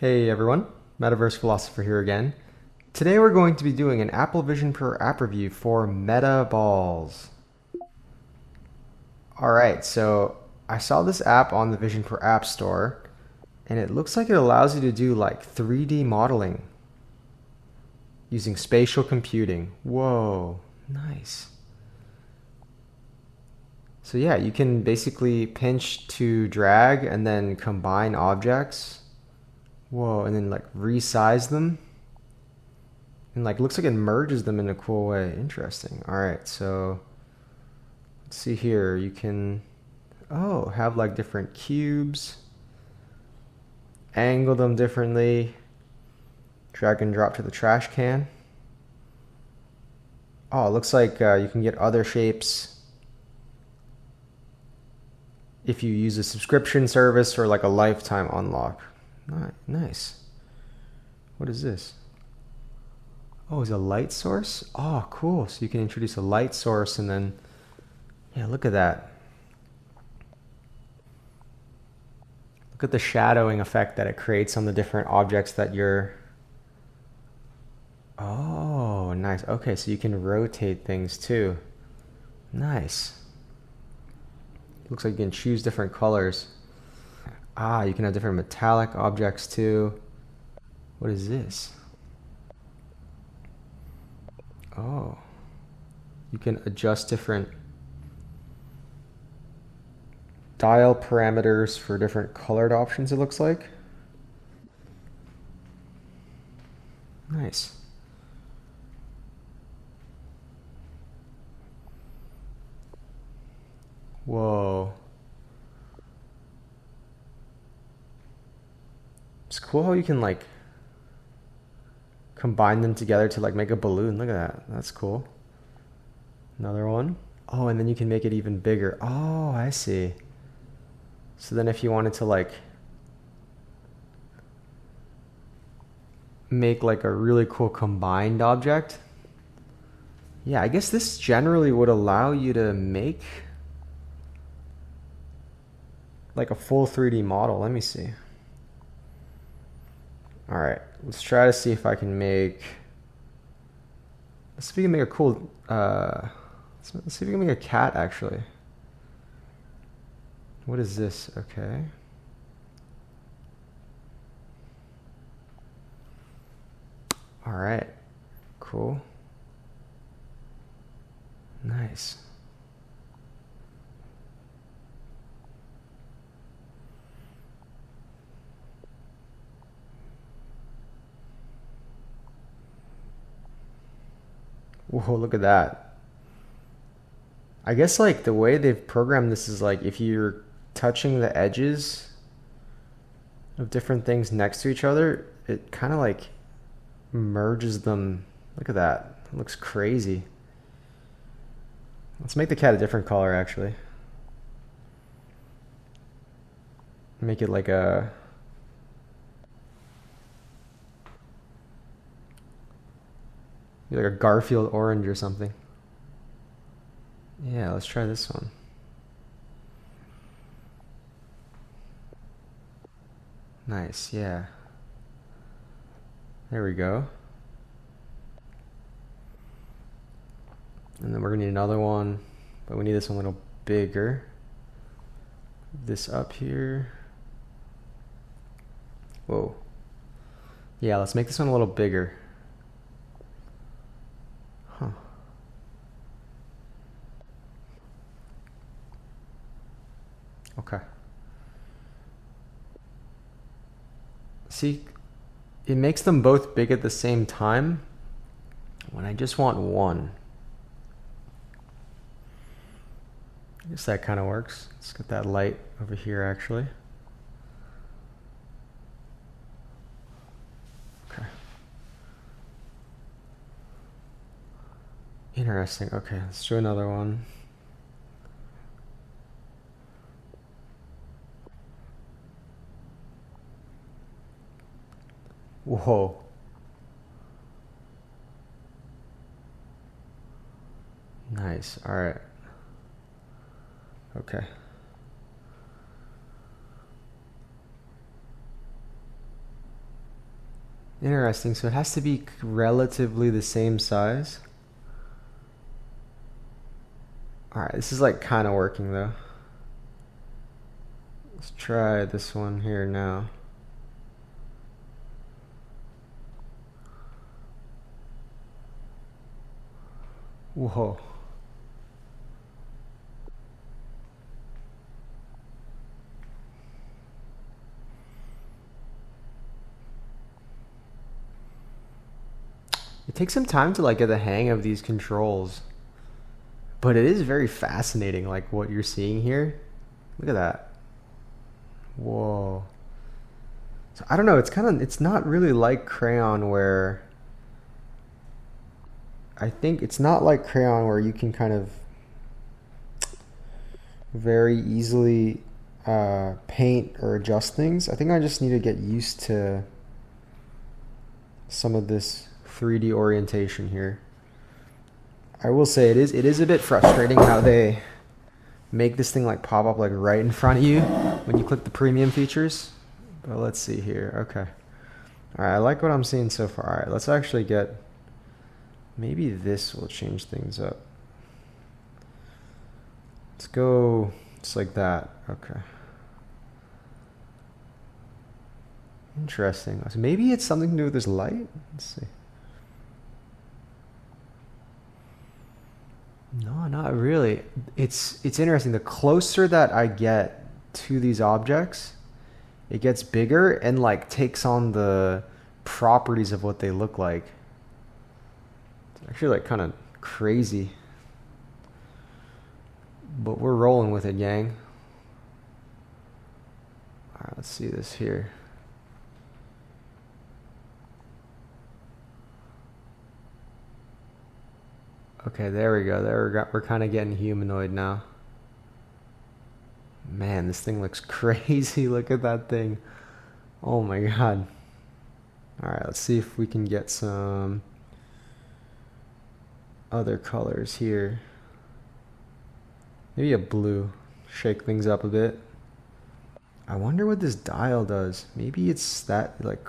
Hey everyone, Metaverse Philosopher here again. Today we're going to be doing an Apple Vision Pro app review for Metaballs. Alright, so I saw this app on the Vision Pro App Store, and it looks like it allows you to do like 3D modeling using spatial computing. Whoa, nice. So yeah, you can basically pinch to drag and then combine objects. Whoa, and then like resize them. And like looks like it merges them in a cool way. Interesting. All right, so let's see here. You can have like different cubes, angle them differently, drag and drop to the trash can. Oh, it looks like you can get other shapes if you use a subscription service or like a lifetime unlock. Nice. What is this? Oh, it's a light source? Oh, cool. So you can introduce a light source and then, yeah, look at that. Look at the shadowing effect that it creates on the different objects that you're... Oh, nice. Okay, so you can rotate things too. Nice. Looks like you can choose different colors. Ah, you can have different metallic objects too. What is this? Oh, you can adjust different dial parameters for different colored options, it looks like. Nice. Whoa. It's cool how you can like combine them together to like make a balloon. Look at that. That's cool. Another one. Oh, and then you can make it even bigger. Oh, I see. So then if you wanted to like make like a really cool combined object. Yeah, I guess this generally would allow you to make like a full 3D model. Let me see. All right, let's try to see if I can make. Let's see if we can make a cool. Let's see if we can make a cat actually. What is this? Okay. All right. Cool. Nice. Whoa, look at that. I guess like the way they've programmed this is like if you're touching the edges of different things next to each other, it kind of like merges them. Look at that. It looks crazy. Let's make the cat a different color actually. Make it like a Garfield orange or something. Yeah, let's try this one. Nice, yeah. There we go. And then we're gonna need another one, but we need this one a little bigger. This up here. Whoa. Yeah, let's make this one a little bigger. Huh. Okay. See, it makes them both big at the same time when I just want one. I guess that kind of works. Let's get that light over here actually. Okay. Interesting. Okay, let's do another one. Whoa. Nice. All right. Okay. Interesting. So it has to be relatively the same size. Alright, this is like kind of working though. Let's try this one here now. Whoa. It takes some time to like get the hang of these controls. But it is very fascinating, like what you're seeing here. Look at that. Whoa. So I don't know, it's not really like crayon where I think it's not like crayon where you can kind of very easily paint or adjust things. I think I just need to get used to some of this 3D orientation here. I will say it is a bit frustrating how they make this thing like pop up like right in front of you when you click the premium features. But let's see here. Okay. Alright, I like what I'm seeing so far. Alright, let's actually get, maybe this will change things up. Let's go just like that. Okay. Interesting. So maybe it's something to do with this light? Let's see. No, not really. It's interesting. The closer that I get to these objects, it gets bigger and like takes on the properties of what they look like. It's actually like kind of crazy. But we're rolling with it, gang. Alright, let's see this here. Okay, there we go. We're kind of getting humanoid now. Man, this thing looks crazy. Look at that thing. Oh my god. Alright, let's see if we can get some other colors here. Maybe a blue. Shake things up a bit. I wonder what this dial does. Maybe it's that, like,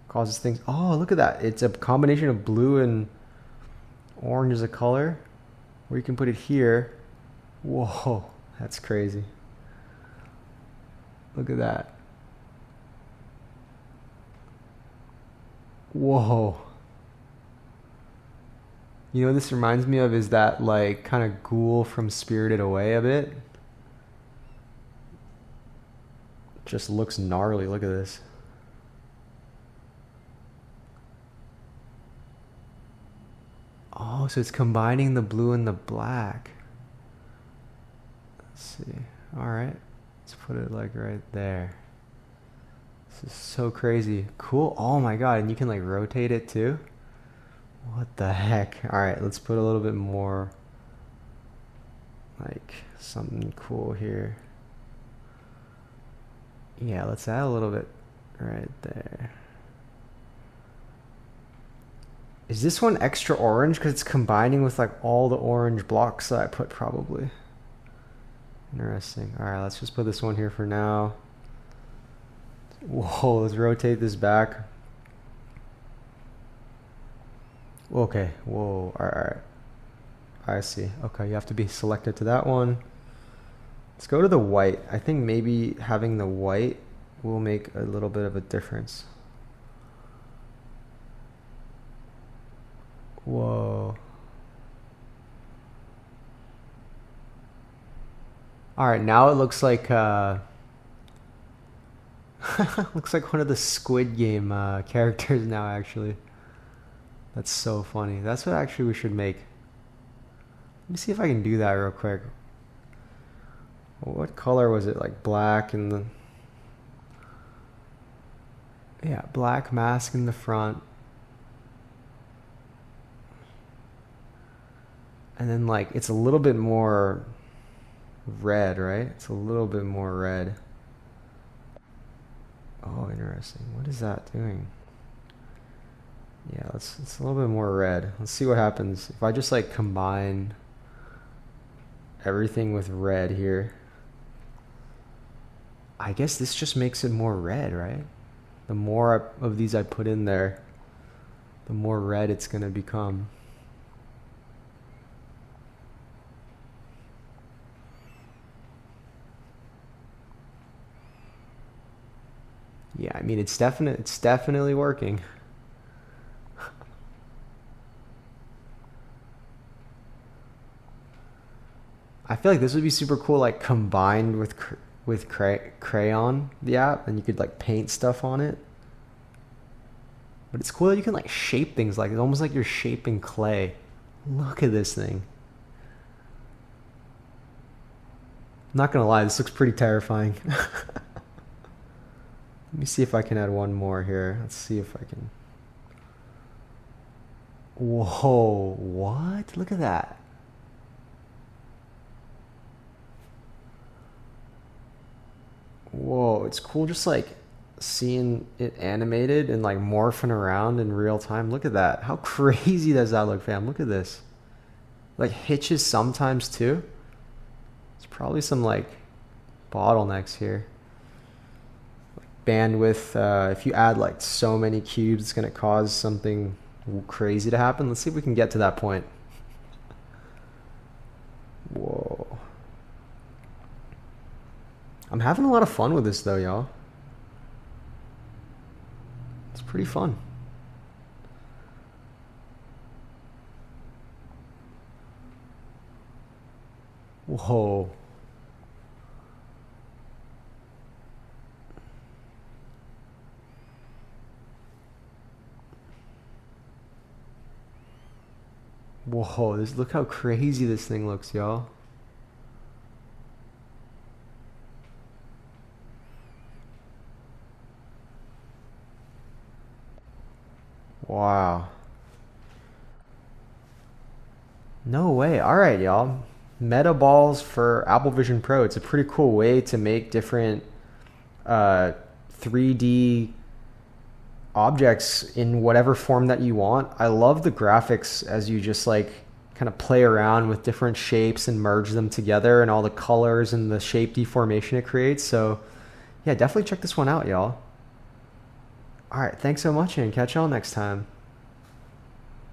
causes things. Oh, look at that. It's a combination of blue and orange as a color. Or you can put it here. Whoa, that's crazy. Look at that. Whoa. You know what this reminds me of is that like kind of ghoul from Spirited Away a bit. Just looks gnarly. Look at this. Oh, so it's combining the blue and the black. Let's see. Alright. Let's put it like right there. This is so crazy. Cool. Oh my god. And you can like rotate it too? What the heck? Alright, let's put a little bit more like something cool here. Yeah, let's add a little bit right there. Is this one extra orange because it's combining with like all the orange blocks that I put probably? Interesting. Alright, let's just put this one here for now. Whoa, let's rotate this back. Okay, whoa, alright. I see. Okay, you have to be selected to that one. Let's go to the white. I think maybe having the white will make a little bit of a difference. Whoa. Alright, now it looks like looks like one of the Squid Game characters now actually. That's so funny. That's what actually we should make. Let me see if I can do that real quick. What color was it? Like black in the... Yeah, black mask in the front. And then like, it's a little bit more red, right? It's a little bit more red. Oh, interesting. What is that doing? Yeah, it's a little bit more red. Let's see what happens if I just like combine everything with red here. I guess this just makes it more red, right? the more of these I put in there, the more red it's going to become. Yeah, I mean it's definitely working. I feel like this would be super cool, like combined with crayon, the app, and you could like paint stuff on it. But it's cool that you can like shape things, like it's almost like you're shaping clay. Look at this thing. I'm not gonna lie, this looks pretty terrifying. Let me see if I can add one more here. Let's see if I can. Whoa, what? Look at that. Whoa, it's cool just like seeing it animated and like morphing around in real time. Look at that. How crazy does that look, fam? Look at this. Like hitches sometimes too. It's probably some like bottlenecks here. Like bandwidth, if you add like so many cubes, it's gonna cause something crazy to happen. Let's see if we can get to that point. Whoa. I'm having a lot of fun with this though, y'all. It's pretty fun. Whoa. Whoa, look how crazy this thing looks, y'all. Wow. No way. All right, y'all. Metaballs for Apple Vision Pro. It's a pretty cool way to make different 3D objects in whatever form that you want. I love the graphics as you just like kind of play around with different shapes and merge them together and all the colors and the shape deformation it creates. So yeah, definitely check this one out, y'all. All right, thanks so much and catch y'all next time.